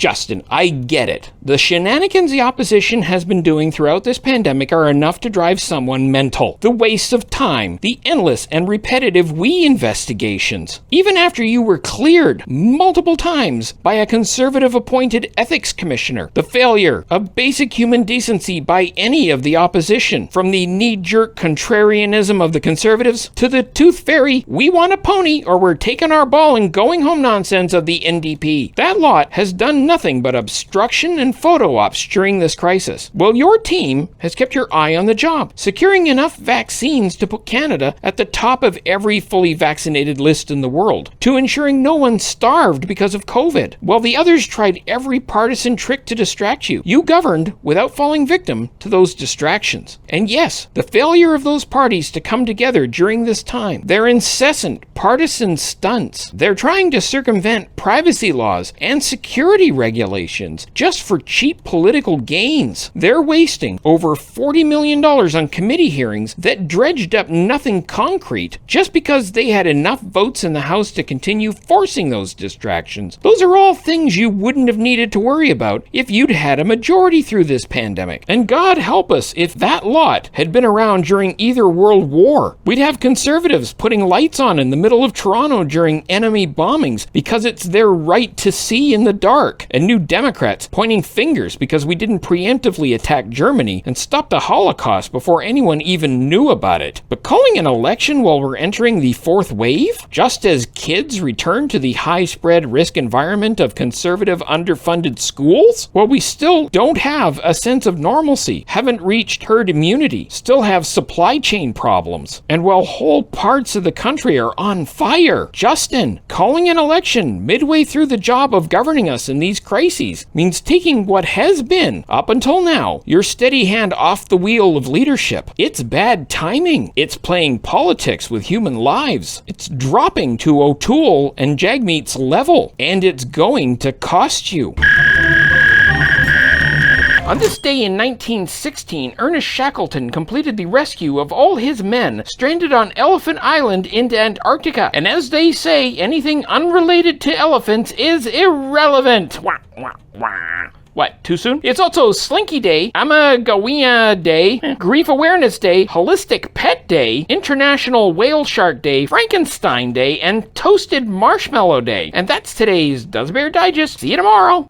Justin, I get it. The shenanigans the opposition has been doing throughout this pandemic are enough to drive someone mental. The waste of time, the endless and repetitive investigations. Even after you were cleared multiple times by a conservative-appointed ethics commissioner, the failure of basic human decency by any of the opposition, from the knee-jerk contrarianism of the conservatives to the tooth fairy, we want a pony or we're taking our ball and going home nonsense of the NDP. That lot has done nothing but obstruction and photo ops during this crisis. Well, your team has kept your eye on the job, securing enough vaccines to put Canada at the top of every fully vaccinated list in the world, to ensuring no one starved because of COVID. While the others tried every partisan trick to distract you, you governed without falling victim to those distractions. And yes, the failure of those parties to come together during this time, their incessant partisan stunts, they're trying to circumvent privacy laws and security regulations just for cheap political gains. They're wasting over $40 million on committee hearings that dredged up nothing concrete just because they had enough votes in the House to continue forcing those distractions. Those are all things you wouldn't have needed to worry about if you'd had a majority through this pandemic. And God help us if that lot had been around during either World War. We'd have conservatives putting lights on in the middle of Toronto during enemy bombings because it's their right to see in the dark, and New Democrats pointing fingers because we didn't preemptively attack Germany and stop the Holocaust before anyone even knew about it. But calling an election while we're entering the fourth wave, just as kids return to the high-spread risk environment of conservative underfunded schools? Well, we still don't have a sense of normalcy, haven't reached herd immunity, still have supply chain problems, and while whole parts of the country are on fire. Justin, calling an election midway through the job of governing us in these crises means taking what has been, up until now, your steady hand off the wheel of leadership. It's bad timing. It's playing politics with human lives. It's dropping to O'Toole and Jagmeet's level, and it's going to cost you. On this day in 1916, Ernest Shackleton completed the rescue of all his men stranded on Elephant Island in Antarctica. And as they say, anything unrelated to elephants is irrelevant. Wah, wah, wah. What, too soon? It's also Slinkie Day, Amagwinya Day, Grief Awareness Day, Holistic Pet Day, International Whale Shark Day, Frankenstein Day, and Toasted Marshmallow Day. And that's today's Duza Bear Digest. See you tomorrow.